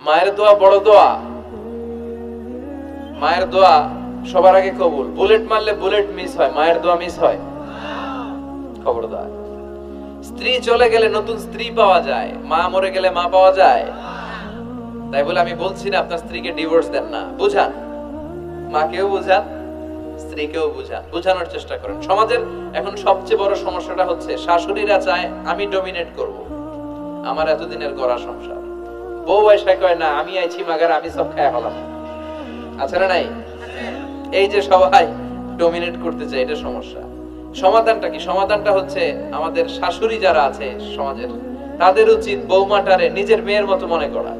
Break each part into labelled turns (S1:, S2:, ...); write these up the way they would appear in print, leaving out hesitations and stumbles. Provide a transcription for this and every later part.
S1: মায়ের দোয়া বড় দোয়া। মায়ের দোয়া সবার আগে কবুল। বুলেট মারলে বুলেট মিস হয়, মায়ের দোয়া মিস হয়? খবরদার। স্ত্রী চলে গেলে নতুন স্ত্রী পাওয়া যায়, মা মরে গেলে মা পাওয়া যায়? তাই বলে আমি বলছি না আপনার স্ত্রীকে ডিভোর্স দেন না, বুঝান, মাকেও বুঝান, স্ত্রীকেও বুঝান, বুঝানোর চেষ্টা করেন। সমাজের এখন সবচেয়ে বড় সমস্যাটা হচ্ছে শাশুড়িরা চায় আমি ডমিনেট করব, আমার এতদিনের গড়া সংসার। বউ এসে কয় না আমি আইছি মাগার আমি সব খায় হলাম, আছে না নাই? এই যে সবাই ডমিনেট করতে চায়, এটা সমস্যা। সমাধানটা কি? সমাধানটা হচ্ছে আমাদের শাশুড়ি যারা আছে সমাজের, তাদের উচিত বৌমাটারে নিজের মেয়ের মতো মনে করা।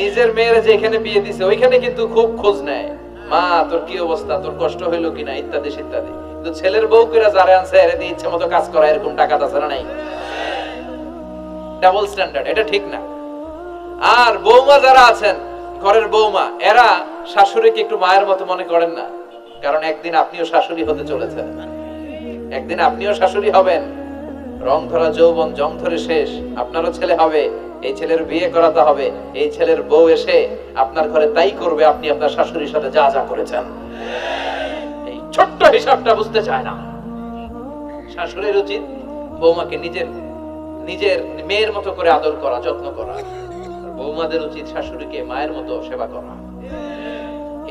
S1: নিজের মেয়ের যে এখানে বিয়ে দিছে ওইখানে কিন্তু খুব খোঁজ নেয়, মা তোর কি অবস্থা, তোর কষ্ট হইলো কিনা, ইত্যাদি ইত্যাদি। কিন্তু ছেলের বউ করে যারা আনছে এর দিয়ে ইচ্ছে মতো কাজ করা, এরকম টাকা আছে না নাই? ডাবল স্ট্যান্ডার্ড, এটা ঠিক না। আর বৌমা যারা আছেন, ঘরের বৌমা, এরা শাশুড়িকে একটু মায়ের মতো মনে করেন না, কারণ একদিন আপনিও শাশুড়ি হতে চলেছেন, একদিন আপনিও শাশুড়ি হবেন। রং ধরা যৌবন জং ধরে শেষ, আপনারও ছেলে হবে, এই ছেলের বিয়ে করাতে হবে, এই ছেলের বউ এসে আপনার ঘরে তাই করবে আপনি আপনার শাশুড়ির সাথে যা যা করেছেন। এই ছোট্ট হিসাবটা বুঝতে চায় না। শাশুড়ির উচিত বৌমাকে নিজের নিজের মেয়ের মতো করে আদর করা, যত্ন করা। বৌমাদের উচিত শাশুড়িকে মায়ের মতো সেবা করা।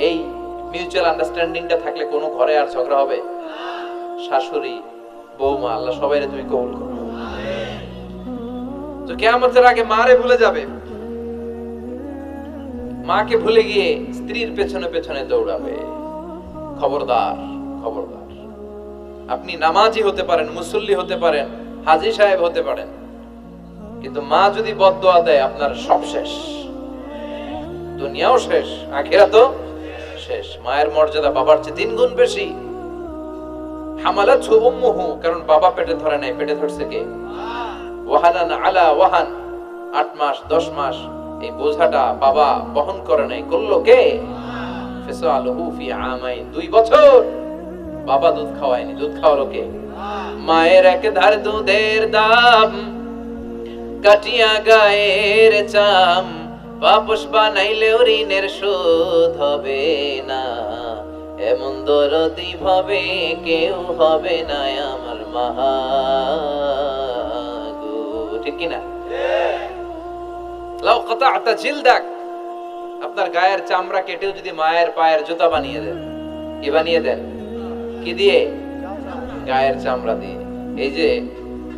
S1: এই মিউচুয়াল আন্ডারস্ট্যান্ডিংটা থাকলে কোনো ঘরে আর ঝগড়া হবে? শাশুড়ি বৌমা আল্লাহ সবাইরে তুমি কবুল করো। তো কিয়ামতের আগে মারে ভুলে যাবে, মাকে ভুলে গিয়ে স্ত্রীর পেছনে পেছনে দৌড়াবে। খবরদার, খবরদার। আপনি নামাজি হতে পারেন, মুসল্লি হতে পারেন, হাজী সাহেব হতে পারেন, কিন্তু মা যদি বদদোয়া দেয় আপনার সব শেষ, দুনিয়াও শেষ, আখিরাতও শেষ। মায়ের মর্যাদা বাবার চেয়ে 3 গুণ বেশি। হামালাতহু উম্মুহু, কারণ বাবা পেটে ধরে নাই, পেটে ধরছে কে? ওয়াহানান আলা ওয়াহান, 8 মাস 10 মাস এই বোঝাটা বাবা বহন করে নাই, করলো কে? ফিসালুহু ফি আমাইন, 2 বছর বাবা দুধ খাওয়ায়নি, দুধ খাওয়ালো কে? মায়ের এক ধার দুধের দাম কাটিয়া গায়ের চাম, বাপস বানাইলে ঋণের শোধ হবে না, এমন দরদি ভাবে কেউ হবে না আমার মা গো। ঠিক কিনা? লাউ কাতা'তা জিলদাক, আপনার গায়ের চামড়া কেটেও যদি মায়ের পায়ের জুতা বানিয়ে দেন, কি বানিয়ে দেন? কি দিয়ে? গায়ের চামড়া দিয়ে। এই যে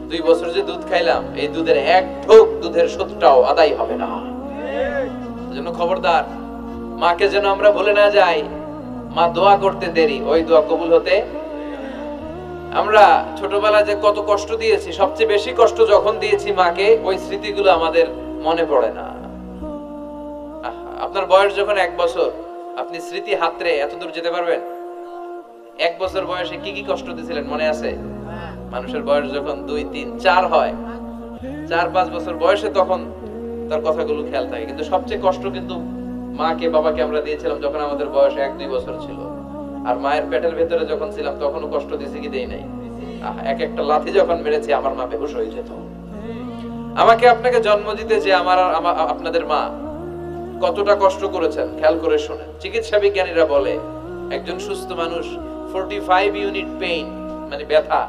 S1: 2 বছর যে দুধ খাইলাম, এই দুধের এক ঢোক দুধের শোধটাও আদায় হবে না। এজন্য খবরদার, মাকে যেন আমরা ভুলে না যাই। মা দোয়া করতে দেরি, ওই দোয়া কবুল হতে। আমরা ছোটবেলায় যে কত কষ্ট দিয়েছি, সবচেয়ে বেশি কষ্ট যখন দিয়েছি মাকে, ওই স্মৃতিগুলো আমাদের মনে পড়ে না। আপনার বয়স যখন 1 বছর, আপনি স্মৃতি হাতরে এত দূর যেতে পারবেন? 1 বছর বয়সে কি কি কষ্ট দিয়েছিলেন মনে আছে? মানুষের বয়স যখন 2, 3, 4 হয়, 4-5 বছর বয়সে, তখন তার কথাগুলো খেয়াল থাকে। কিন্তু সবচেয়ে কষ্ট কিন্তু মাকে বাবাকে আমরা দিয়েছিলাম যখন আমাদের বয়স 1-2 বছর ছিল। আর মায়ের পেটের ভেতরে যখন ছিলাম তখনও কষ্ট দিয়েছি কি দেই নাই? এক একটা লাথি যখন মেরেছি আমার মা বেহুশ হয়ে যেত। আমাকে আপনাকে জন্ম দিতে যে আপনাদের মা কতটা কষ্ট করেছেন খেয়াল করে শুনেন। চিকিৎসা বিজ্ঞানীরা বলে একজন সুস্থ মানুষ 45 ইউনিট পেইন, মানে ব্যথা,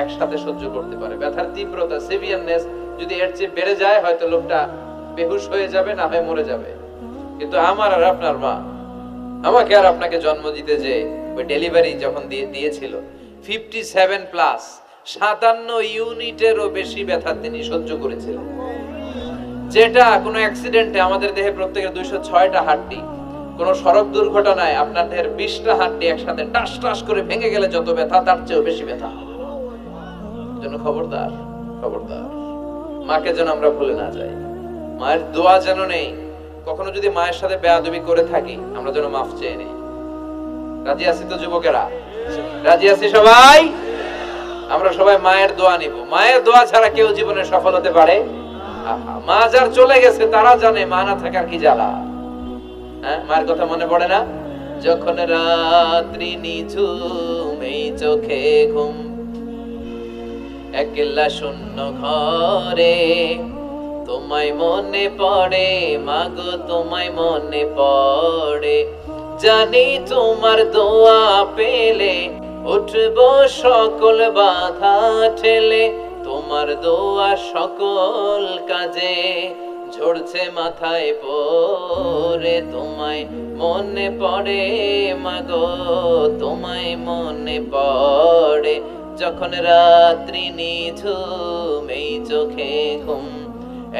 S1: একসাথে সহ্য করতে পারে। ব্যথার তীব্রতা, সিভিয়ারনেস যদি এর চেয়ে বেড়ে যায়, হয়তো লোকটা বেহুশ হয়ে যাবে, না হয় মরে যাবে। কিন্তু আমার আর আপনার মা আমাকে আর আপনাকে জন্ম দিতে যে ওই ডেলিভারি যখন দিয়েছিল, 57 প্লাস 57 ইউনিটেরও বেশি ব্যথা তিনি সহ্য করেছিলেন। যেটা কোনো অ্যাক্সিডেন্টে আমাদের দেহে প্রত্যেকের 206টা হাড্ডি, কোন সড়ক দুর্ঘটনায় আপনার দেহের 20টা হাড্ডি একসাথে টাস টাস করে ভেঙে গেলে যত ব্যথা, তার চেয়েও বেশি ব্যথা। জন্য খবরদার, খবরদার, মাকে যেন আমরা ভুলে না যাই। মায়ের দোয়া যেন নেই। কখনো যদি মায়ের সাথে বেয়াদবি করে থাকি, আমরা যেন মাফ চেয়ে নেই। রাজি আছি তো যুবকেরা? রাজি আছি সবাই? আমরা সবাই মায়ের দোয়া নিব। মায়ের দোয়া ছাড়া কেউ জীবনে সফল হতে পারে? মা যার চলে গেছে তারা জানে মা না থাকার কি জ্বালা। হ্যাঁ, মায়ের কথা মনে পড়ে না? যখন রাত্রি নিঝুম, এই চোখে ঘুম, একলা শূন্য ঘরে তোমায় মনে পড়ে মাগো তোমায় মনে পড়ে, জানি তোমার দোয়া পেলে উঠবো সকল বাধা ঠেলে, তোমার দোয়া সকল কাজে ঝরছে মাথায় পড়ে, তোমায় মনে পড়ে মাগো তোমায় মনে পড়ে, যখন রাত্রি নিঝুম এই চোখে ঘুম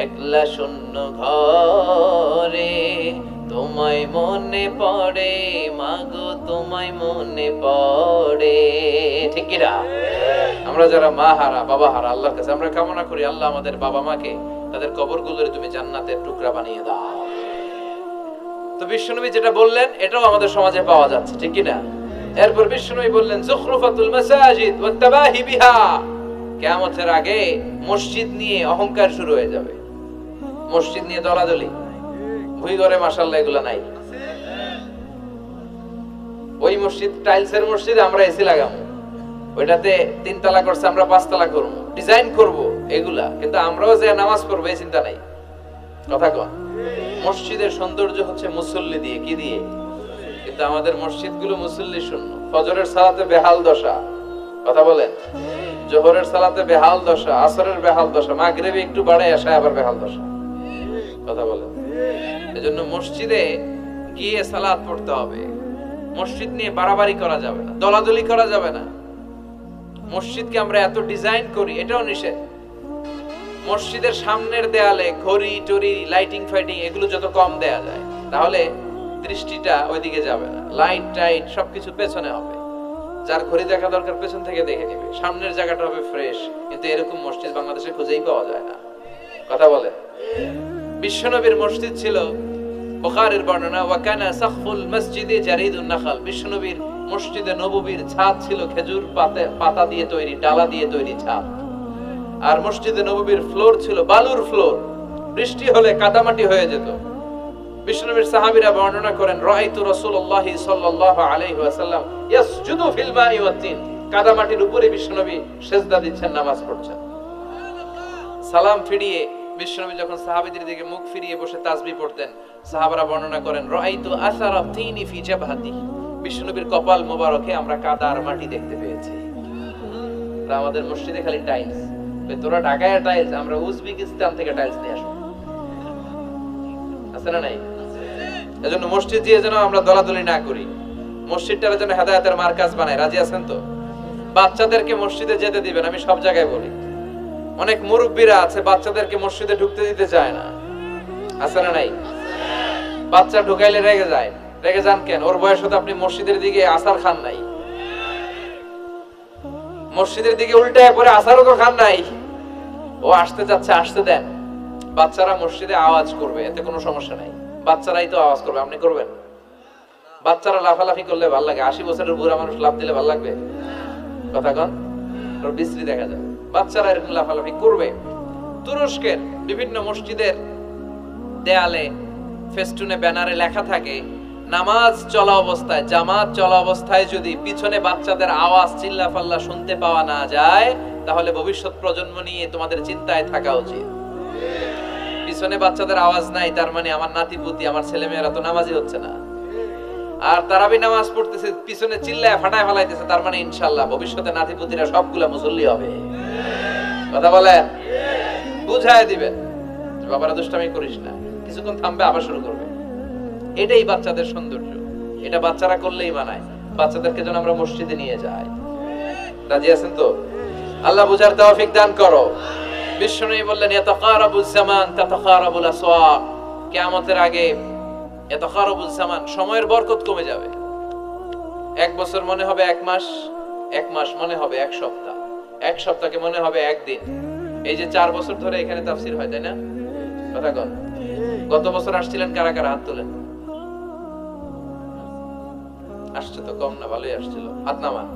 S1: একলা শূন্য ঘরে, তোমায় মনে পড়ে মাগো তোমায় মনে পড়ে। ঠিক কি না? আমরা যারা মা হারা বাবা হারা আল্লাহর কাছে আমরা কামনা করি, আল্লাহ আমাদের বাবা মাকে তাদের কবরগুলোরে তুমি জান্নাতের টুকরা বানিয়ে দাও। তো বিশ্বনবী যেটা বললেন এটাও আমাদের সমাজে পাওয়া যাচ্ছে, ঠিক কি না? এরপর বিশ্বনবী বললেন যুখরুফাতুল মাসাজিদ ওয়াত তাবাহি বিহা, কিয়ামতের আগে মসজিদ নিয়ে অহংকার শুরু হয়ে যাবে, মসজিদ নিয়ে দলাদলি, ভুই ঘরে মাশাআল্লাহ এগুলা নাই। ওই মসজিদ টাইলসের মসজিদ আমরা এসি লাগাবো, ওইটাতে 3 তলা করছে আমরা 5 তলা করব, ডিজাইন করব এগুলা, কিন্তু আমরাও যে নামাজ পড়বো এই চিন্তা নাই। কথা কন, মসজিদের সৌন্দর্য হচ্ছে মুসল্লি দিয়ে, কি দিয়ে? কিন্তু আমাদের মসজিদগুলো মুসল্লি শূন্য। ফজরের সালাতে বেহাল দশা, কথা বলেন, জোহরের সালাতে বেহাল দশা, আসরের বেহাল দশা, মাগরিবে একটু বাড়ায় আসে আবার বেহাল দশা, কথা বলেন। এজন্য মসজিদে গিয়ে সালাত পড়তে হবে, মসজিদ নিয়ে বাড়াবাড়ি করা যাবে না, দলাদলি করা যাবে না। মসজিদকে আমরা এত ডিজাইন করি, এটাও নিষেধ। মসজিদের সামনের দেয়ালে ঘড়ি টড়ি লাইটিং ফাইটিং এগুলো যত কম দেয়া যায় তাহলে দৃষ্টিটা ওইদিকে যাবে না, লাইট টাইট সবকিছু পেছনে হবে, যার ঘড়ি দেখা দরকার পেছন থেকে দেখে নেবে, সামনের জায়গাটা হবে ফ্রেশ। কিন্তু এরকম মসজিদ বাংলাদেশে খুঁজেই পাওয়া যায় না, কথা বলে। বিশ্বনবীর মসজিদ ছিল, বুখারীর বর্ণনা, ওয়া কানা সাকফুল মসজিদে জারিদুন নাখাল, বিশ্বনবীর মসজিদে নববীর ছাদ ছিল খেজুর পাতা দিয়ে তৈরি, ডালা দিয়ে তৈরি ছাদ। আর মসজিদে নববীর ফ্লোর ছিল বালুর ফ্লোর, বৃষ্টি হলে কাদামাটি হয়ে যেত। বিশ্বনবীর সাহাবীরা বর্ণনা করেন, রাআইতু রাসূলুল্লাহ সাল্লাল্লাহু আলাইহি ওয়াসাল্লাম ইয়াসজুদু ফিল মাই ওয়াত তিন, কাদামাটির উপরে বিশ্বনবী সিজদা দিচ্ছেন, নামাজ পড়ছেন। সালাম ফিরিয়ে বিশ্বনবী যখন সাহাবীদের দিকে মুখ ফিরিয়ে বসে তাসবিহ পড়তেন, সাহাবারা বর্ণনা করেন, রাআইতু আসারা তিনি ফি জাবহাতি, বিশ্বনবীর কপাল মোবারকে আমরা কাদা আর মাটি দেখতে পেয়েছি। আমাদের মসজিদে খালি টাইলস, তোরা ঢাকায় টাইলস, আমরা উজবেকিস্তান থেকে টাইলস নিয়ে আসবো, আছে না নাই? এজন্য মসজিদ দিয়ে যেন আমরা দলাদলি না করি, মসজিদটার যেন হেদায়েতের মার্কাজ বানায়। রাজি আছেন তো? বাচ্চাদেরকে মসজিদে যেতে দিবেন, আমি সব জায়গায় বলি। অনেক মুরব্বীরা আছে বাচ্চাদেরকে মসজিদে ঢুকতে দিতে চায় না, আছে না নাই? বাচ্চা ঢুকাইলে রেগে যায়, রেগে যান কেন? ওর বয়স হতে আপনি মসজিদের দিকে আসার খান নাই, মসজিদের দিকে উল্টায় পরে আসারও তো খান নাই। ও আসতে চাচ্ছে, আসতে দেন। বাচ্চারা মসজিদে আওয়াজ করবে, এতে কোনো সমস্যা নাই, বাচ্চারাই তো আওয়াজ করবে, আপনি করবেন? বাচ্চারা লাফালাফি করলে ভালো লাগে, 80 বছরের বুড়া মানুষ লাফ দিলে ভালো লাগবে? কথা কন, ওর বিশ্রী দেখা যাবে। বাচ্চারা এরকম লাফালাফি করবে। তুরস্কের বিভিন্ন মসজিদের দেয়ালে ফেস্টুনে ব্যানারে লেখা থাকে, নামাজ চলা অবস্থায়, জামাত চলা অবস্থায় যদি পিছনে বাচ্চাদের আওয়াজ চিল্লাফাল্লা শুনতে পাওয়া না যায় তাহলে ভবিষ্যৎ প্রজন্ম নিয়ে তোমাদের চিন্তায় থাকা উচিত। পিছনে বাচ্চাদের আওয়াজ নাই, তার মানে আমার নাতিপুতি, আমার ছেলেমেয়েরা তো নামাজি হচ্ছে না। আর তারাবি নামাজ পড়তেছে, পিছনে চিল্লায় ফাটায় ফেলাইতেছে, তার মানে ইনশাআল্লাহ ভবিষ্যতে নাতিপুতিরা সবগুলা মুসল্লি হবে। কথা বলেন, বুঝায় দিবেন, বাবারা দুষ্টামি করিস না, কিছুক্ষণ থামবে আবার শুরু করবে। এটাই বাচ্চাদের সৌন্দর্য, এটা বাচ্চারা করলেই মানায়। বাচ্চাদেরকে যেন আমরা মসজিদে নিয়ে যাই। রাজি আছেন তো? আল্লাহ বুঝার তৌফিক দান করো। বিশ্বনবী বললেন, ইয়াতাকারাবুজ জামান তাতাকারাবুল আসওয়াক, কিয়ামতের আগে ইয়াতাকারাবুজ জামান, সময়ের বরকত কমে যাবে। 1 বছর মনে হবে 1 মাস, 1 মাস মনে হবে 1 সপ্তাহ, 1 সপ্তাহকে মনে হবে 1 দিন। এই যে 4 বছর ধরে এখানে তাফসীর হয়, তাই না? কথা কন, গত বছর আসছিলেন কারা কারা? হাত তোলেন। আসছে তো কম না, ভালোই আসছিল, হাত নামান।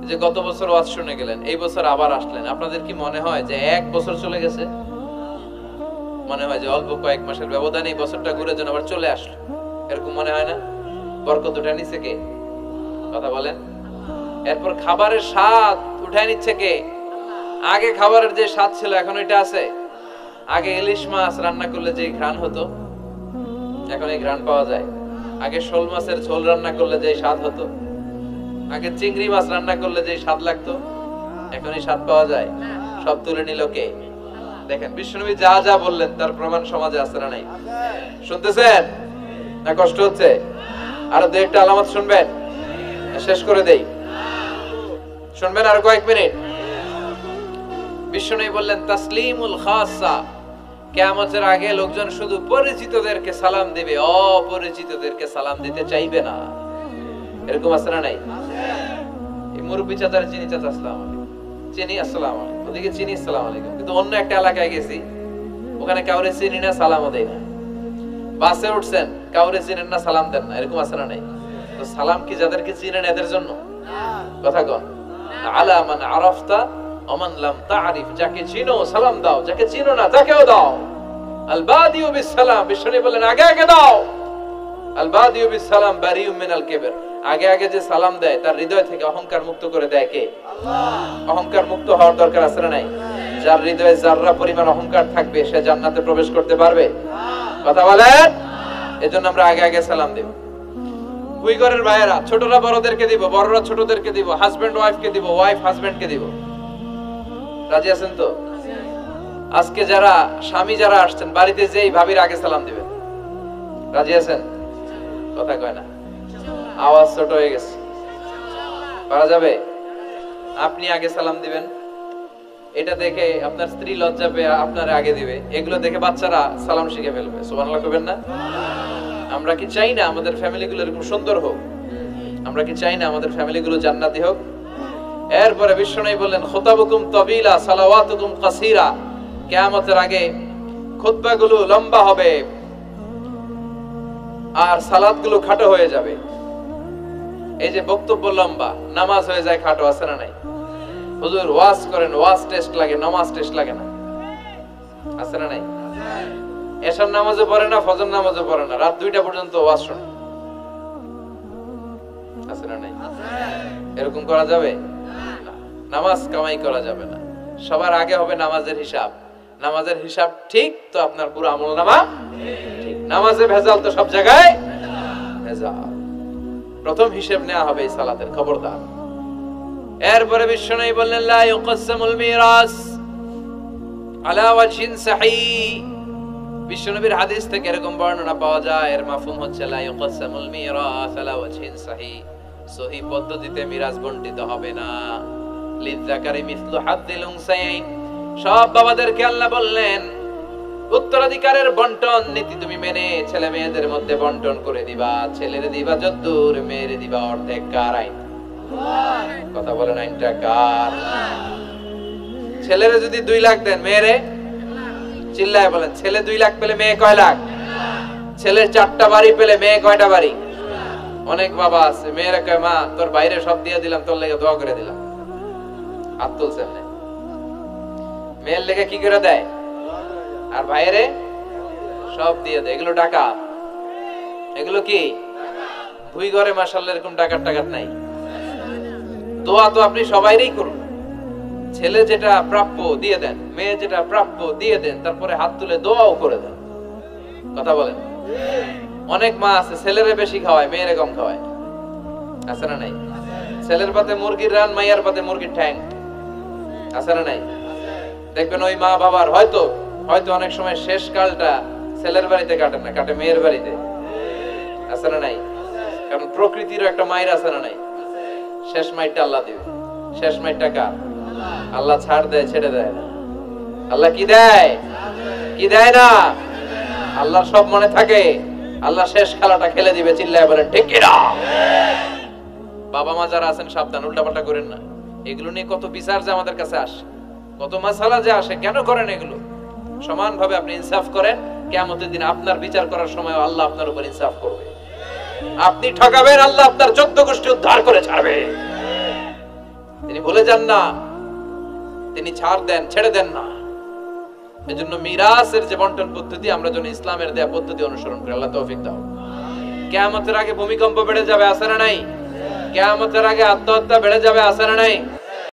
S1: যে গত বছর ওয়াজ শুনে গেলেন, এই বছর আবার আসলেন, আপনাদের কি মনে হয় যে 1 বছর চলে গেছে? মনে হয় যে অল্প কয়েক মাসের ব্যবধানে এই বছরটা ঘুরে যেন আবার চলে আসলো, এরকম মনে হয় না? বরকত উঠে নিচ্ছে কে? কথা বলেন। এরপর খাবারের স্বাদ উঠে নিচ্ছে কে? আগে খাবারের যে স্বাদ ছিল এখন এটা আছে? আগে ইলিশ মাছ রান্না করলে যে ঘ্রাণ হতো, এখন এই ঘ্রাণ পাওয়া যায়। আগে শোল মাছের ঝোল রান্না করলে যে স্বাদ হতো, আগে চিংড়ি মাছ রান্না করলে যে স্বাদ লাগতো, এখন এই স্বাদ পাওয়া যায়। সব তুলে নিল কে? দেখেন বিশ্বনবী যা যা বললেন তার প্রমাণ সমাজে আছে না নাই? শুনতেছেন না কষ্ট হচ্ছে? আরো দু একটা আলামত শুনবেন, শেষ করে দেই। শুনবেন আরো কয়েক মিনিট। বিশ্বনবী বললেন তাসলিমুল খাসা, কিয়ামতের আগে লোকজন শুধু পরিচিতদেরকে সালাম দিবে, অপরিচিতদেরকে সালাম দিতে চাইবে না। এরকম আছে না নাই? এই মুরব্বি চাচার চিনি, চাচা আসসালামু আলাইকুম, চিনি আসসালামু আলাইকুম, ওদিকে চিনি আসসালামু আলাইকুম, কিন্তু অন্য একটা এলাকায় গেছি, ওখানে কাউরে চিনি না, সালামও দেয় না। বাসে উঠছেন, কাউরে চিনেন না, সালাম দেন না, এরকম আছে না নাই? তো সালাম কি যাদেরকে চিনেন এদের জন্য? কথা কন। আলা মান আরাফতা ওমান লাম তারিফ, যাকে চিনো সালাম দাও, যাকে চিনো না তাকেও দাও। আল বাদিউ বিস সালাম, বিশ্বনবী বলেন আগে আগে দাও। আল বাদিউ বিস সালাম বারিউম মিনাল কিবর, আগে আগে যে সালাম দেয় তার হৃদয় থেকে অহংকার মুক্ত করে দেয় কে? আল্লাহ। অহংকার মুক্ত হওয়ার দরকার আছে না নাই? যার হৃদয়ে যাররা পরিমাণ অহংকার থাকবে সে জান্নাতে প্রবেশ করতে পারবে? কথা বলেন। এজন্য আমরা আগে আগে সালাম দেব। দুই ঘরের ভাইয়েরা, ছোটরা বড়দেরকে দিব, বড়রা ছোটদেরকে দিব, হাজবেন্ড ওয়াইফকে দিব, ওয়াইফ হাজবেন্ডকে দিব। রাজি আছেন তো? আজকে যারা স্বামী যারা আসছেন, বাড়িতে যেই ভাবির আগে সালাম দিবেন। রাজি আছেন? কথা কয় না, আওয়াজ ছোট হয়ে গেছে। পারা যাবে? আপনি আগে সালাম দিবেন, এটা দেখে আপনার স্ত্রী লজ্জা পেয়ে আপনার আগে দিবে, এগুলো দেখে বাচ্চারা সালাম শিখে ফেলবে। সুবহানাল্লাহ কইবেন না? আমরা কি চাই না আমাদের ফ্যামিলিগুলো এরকম সুন্দর হোক? আমরা কি চাই না আমাদের ফ্যামিলিগুলো জান্নাতি হোক? এরপরে বিশ্বনবী বললেন খুতাবুকুম তাবিলা সালাওয়াতুকুম কাসীরা, কিয়ামতের আগে খুতবাগুলো লম্বা হবে আর সালাতগুলো খাটো হয়ে যাবে। এই যে বক্তব্য লম্বা, নামাজ হয়ে যায় খাটো, আছে না নাই? হুজুর ওয়াজ করেন, ওয়াজ টেস্ট লাগে, নামাজ টেস্ট লাগে না, আছে না নাই? এশার নামাজও পড়ে না, ফজর নামাজও পড়ে না, রাত 2টা পর্যন্ত ওয়াজ শুনে, আছে না নাই? এরকম করা যাবে? নামাজ কামাই করা যাবে না। সবার আগে হবে নামাজের হিসাব। নামাজের হিসাব ঠিক তো আপনার পুরো আমলনামা ঠিক। নামাজে ভেজাল তো সব জায়গায় ভেজাল। প্রথম হিসাব নেওয়া হবে এই সালাতের, খবরদার। এরপরে বিশ্বনবী বললেন লা ইউকসামুল মিরাস আলা ওয়াজহিন সহিহ। বিশ্বনবীর হাদিস থেকে এরকম বর্ণনা পাওয়া যায়, এর মাফহুম হচ্ছে লা ইউকসামুল মিরাস আলা ওয়াজহিন সহিহ, সহিহ পদ্ধতিতে মিরাজ বণ্টিত হবে না। লিযাকারি মিসলু হাদ্দিল উনসায়াইন, সব বাবাদেরকে আল্লাহ বললেন উত্তরাধিকারের বন্টন নীতি তুমি মেনে ছেলে মেয়েদের মধ্যে বন্টন করে দিবা। ছেলেরে দিবা যদ্দুর, মেয়েরে দিবা অর্ধেক। কার আইন? কথা বলেন, আইনটা কার? ছেলেরে যদি 2 লাখ দেন, মেয়েরে চিল্লায় বলেন, ছেলে 2 লাখ পেলে মেয়ে কয় লাখ? ছেলের 4টা বাড়ি পেলে মেয়ে কয়টা বাড়ি? অনেক বাবা আছে মেয়েরা কয় মা তোর বাইরে সব দিয়ে দিলাম, তোর লেগে দোয়া করে দিলাম। হাত তুলছে না, মেয়ের লেগে কি করে দেয়? আর ভাইরে সব দিয়ে দেয়। এগুলো টাকা, এগুলো কি দুই ঘরে মাশাআল্লাহ এরকম টাকার টাকার নাই। দোয়া তো আপনি সবাইরই করুন। ছেলে যেটা প্রাপ্য দিয়ে দেন, মেয়ে যেটা প্রাপ্য দিয়ে দেন, তারপরে হাত তুলে দোয়াও করে দেন। কথা বলেন। অনেক মা আছে ছেলেরে বেশি খাওয়ায়, মেয়েরে কম খাওয়ায়, আছে না নাই? ছেলের পাতে মুরগির রান, মাইয়ার পাতে মুরগির ঠ্যাং, আছে না নাই? দেখবেন ওই মা বাবার হয়তো অনেক সময় শেষ কালটা ছেলের বাড়িতে কাটে না, কাটে মেয়ের বাড়িতে, আছে না নাই? কারণ প্রকৃতির একটা মায়ের, আছে না নাই? শেষ মাইরটা আল্লাহ দিবে। শেষ মাইরটা কার? আল্লাহ ছাড় দেয়, ছেড়ে দেয় না। আল্লাহ কি দেয়? কি দেয় না? আল্লাহর সব মনে থাকে। আল্লাহ শেষ খেলাটা খেলে দিবে। চিল্লায় বলেন ঠিক কি না? বাবা মা যারা আছেন সাবধান, উল্টাপাল্টা করেন না। এগুলো নিয়ে কত বিচার যে আমাদের কাছে আসে, কত মাসালা যে আসে, কেন করেন এগুলো? সমানভাবে আপনি ইনসাফ করেন, কিয়ামতের দিন আপনার বিচার করার সময় আল্লাহ আপনার উপর ইনসাফ করবে। আপনি ঠকাবেন, আল্লাহ আপনার 14 গোষ্ঠী উদ্ধার করে ছাড়বে। তিনি ভুলে যান না, তিনি ছাড় দেন, ছেড়ে দেন না। এজন্য মিরাসের যে বন্টন পদ্ধতি, আমরা যেন ইসলামের দেয়া পদ্ধতি অনুসরণ করি। আল্লাহ তৌফিক দাও। কিয়ামতের আগে ভূমিকম্প বেড়ে যাবে, আছে না নাই? কিয়ামতের আগে আত্মহত্যা বেড়ে যাবে, আছে না নাই?